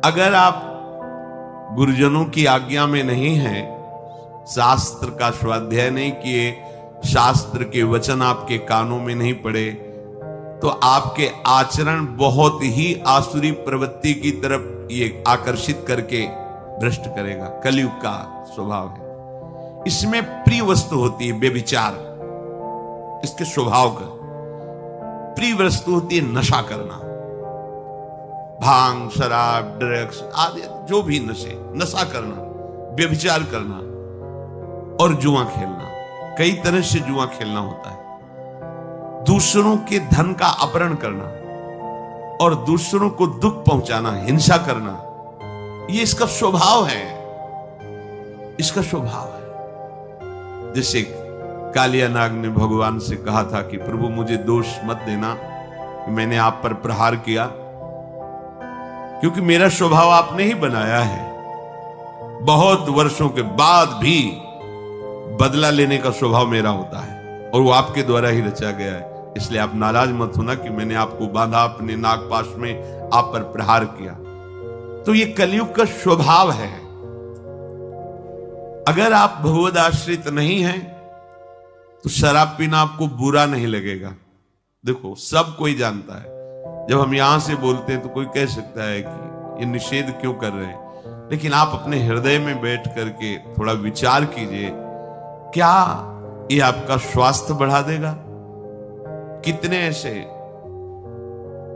अगर आप गुरुजनों की आज्ञा में नहीं हैं, शास्त्र का स्वाध्याय नहीं किए, शास्त्र के वचन आपके कानों में नहीं पड़े, तो आपके आचरण बहुत ही आसुरी प्रवृत्ति की तरफ ये आकर्षित करके भ्रष्ट करेगा। कलयुग का स्वभाव है। इसमें प्रिय वस्तु होती है व्यभिचार, इसके स्वभाव का। प्रिय वस्तु होती है नशा करना, भांग, शराब, ड्रग्स आदि जो भी नशा करना, व्यभिचार करना और जुआ खेलना। कई तरह से जुआ खेलना होता है। दूसरों के धन का अपहरण करना और दूसरों को दुख पहुंचाना, हिंसा करना, ये इसका स्वभाव है। इसका स्वभाव है। जैसे कालिया नाग ने भगवान से कहा था कि प्रभु मुझे दोष मत देना कि मैंने आप पर प्रहार किया, क्योंकि मेरा स्वभाव आपने ही बनाया है। बहुत वर्षों के बाद भी बदला लेने का स्वभाव मेरा होता है और वो आपके द्वारा ही रचा गया है। इसलिए आप नाराज मत होना कि मैंने आपको बांधा अपने नागपाश में, आप पर प्रहार किया। तो ये कलयुग का स्वभाव है। अगर आप भगवद आश्रित नहीं हैं तो शराब पीना आपको बुरा नहीं लगेगा। देखो, सब कोई जानता है। जब हम यहां से बोलते हैं तो कोई कह सकता है कि ये निषेध क्यों कर रहे हैं, लेकिन आप अपने हृदय में बैठ करके थोड़ा विचार कीजिए, क्या ये आपका स्वास्थ्य बढ़ा देगा? कितने ऐसे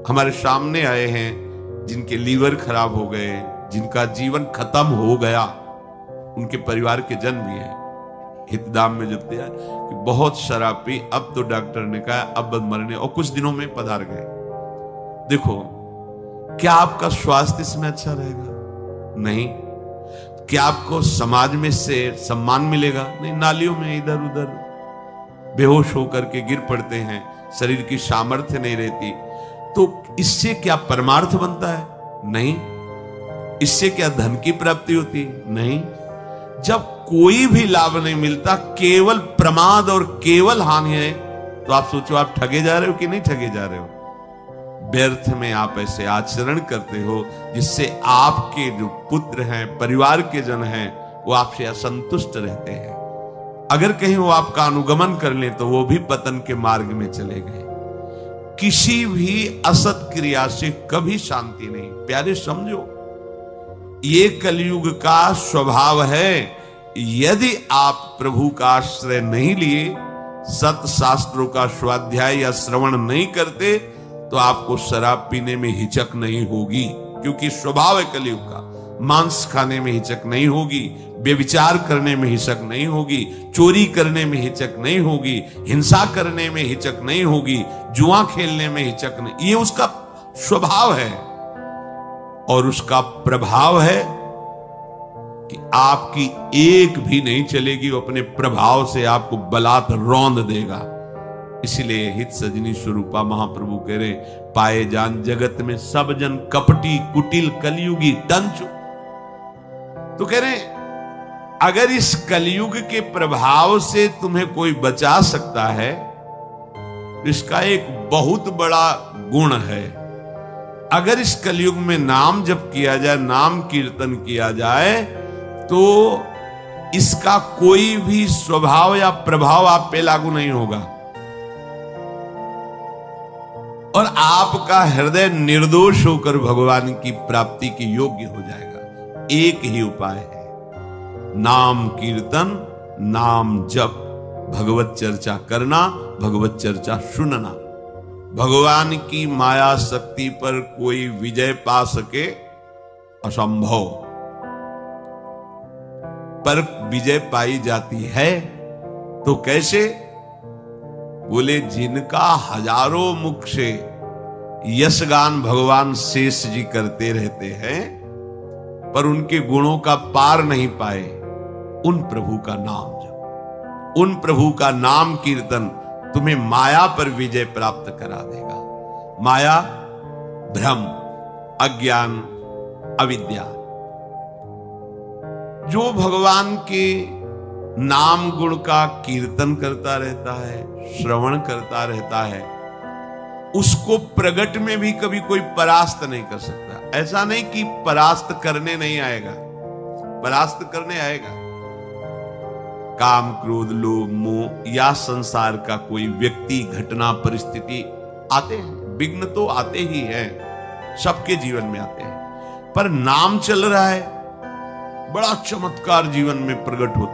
हमारे सामने आए हैं जिनके लीवर खराब हो गए, जिनका जीवन खत्म हो गया, उनके परिवार के जन भी हैं। हितदाम में जब दिया कि बहुत शराब पी, अब तो डॉक्टर ने कहा अब मरने, और कुछ दिनों में पधार गए। देखो, क्या आपका स्वास्थ्य इसमें अच्छा रहेगा? नहीं। क्या आपको समाज में से सम्मान मिलेगा? नहीं। नालियों में इधर उधर बेहोश होकर के गिर पड़ते हैं, शरीर की सामर्थ्य नहीं रहती। तो इससे क्या परमार्थ बनता है? नहीं। इससे क्या धन की प्राप्ति होती? नहीं। जब कोई भी लाभ नहीं मिलता, केवल प्रमाद और केवल हानि है, तो आप सोचो आप ठगे जा रहे हो कि नहीं ठगे जा रहे हो? व्यर्थ में आप ऐसे आचरण करते हो जिससे आपके जो पुत्र हैं, परिवार के जन हैं, वो आपसे असंतुष्ट रहते हैं। अगर कहीं वो आपका अनुगमन कर ले तो वो भी पतन के मार्ग में चले गए। किसी भी असत क्रिया से कभी शांति नहीं। प्यारे समझो, ये कलयुग का स्वभाव है। यदि आप प्रभु का आश्रय नहीं लिए, सत शास्त्रों का स्वाध्याय या श्रवण नहीं करते, तो आपको शराब पीने में हिचक नहीं होगी, क्योंकि स्वभाव है कलयुग का। मांस खाने में हिचक नहीं होगी, व्यभिचार करने में हिचक नहीं होगी, चोरी करने में हिचक नहीं होगी, हिंसा करने में हिचक नहीं होगी, जुआ खेलने में हिचक नहीं। ये उसका स्वभाव है और उसका प्रभाव है कि आपकी एक भी नहीं चलेगी, वो अपने प्रभाव से आपको बलात् रौंद देगा। इसलिए हित सजनी स्वरूपा महाप्रभु कह रहे, पाए जान जगत में सब जन कपटी कुटिल कलयुगी टंचु। तो कह रहे अगर इस कलयुग के प्रभाव से तुम्हें कोई बचा सकता है, इसका एक बहुत बड़ा गुण है। अगर इस कलयुग में नाम जप किया जाए, नाम कीर्तन किया जाए, तो इसका कोई भी स्वभाव या प्रभाव आप पे लागू नहीं होगा और आपका हृदय निर्दोष होकर भगवान की प्राप्ति के योग्य हो जाएगा। एक ही उपाय है, नाम कीर्तन, नाम जप, भगवत चर्चा करना, भगवत चर्चा सुनना। भगवान की माया शक्ति पर कोई विजय पा सके असंभव, पर विजय पाई जाती है तो कैसे? बोले जिनका हजारों मुख से यशगान भगवान शेष जी करते रहते हैं, पर उनके गुणों का पार नहीं पाए, उन प्रभु का नाम जप, उन प्रभु का नाम कीर्तन तुम्हें माया पर विजय प्राप्त करा देगा। माया भ्रम, अज्ञान, अविद्या। जो भगवान के नाम गुण का कीर्तन करता रहता है, श्रवण करता रहता है, उसको प्रगट में भी कभी कोई परास्त नहीं कर सकता। ऐसा नहीं कि परास्त करने नहीं आएगा, परास्त करने आएगा। काम, क्रोध, लोभ, मोह या संसार का कोई व्यक्ति, घटना, परिस्थिति आते हैं, विघ्न तो आते ही हैं, सबके जीवन में आते हैं। पर नाम चल रहा है, बड़ा चमत्कार जीवन में प्रकट होता है।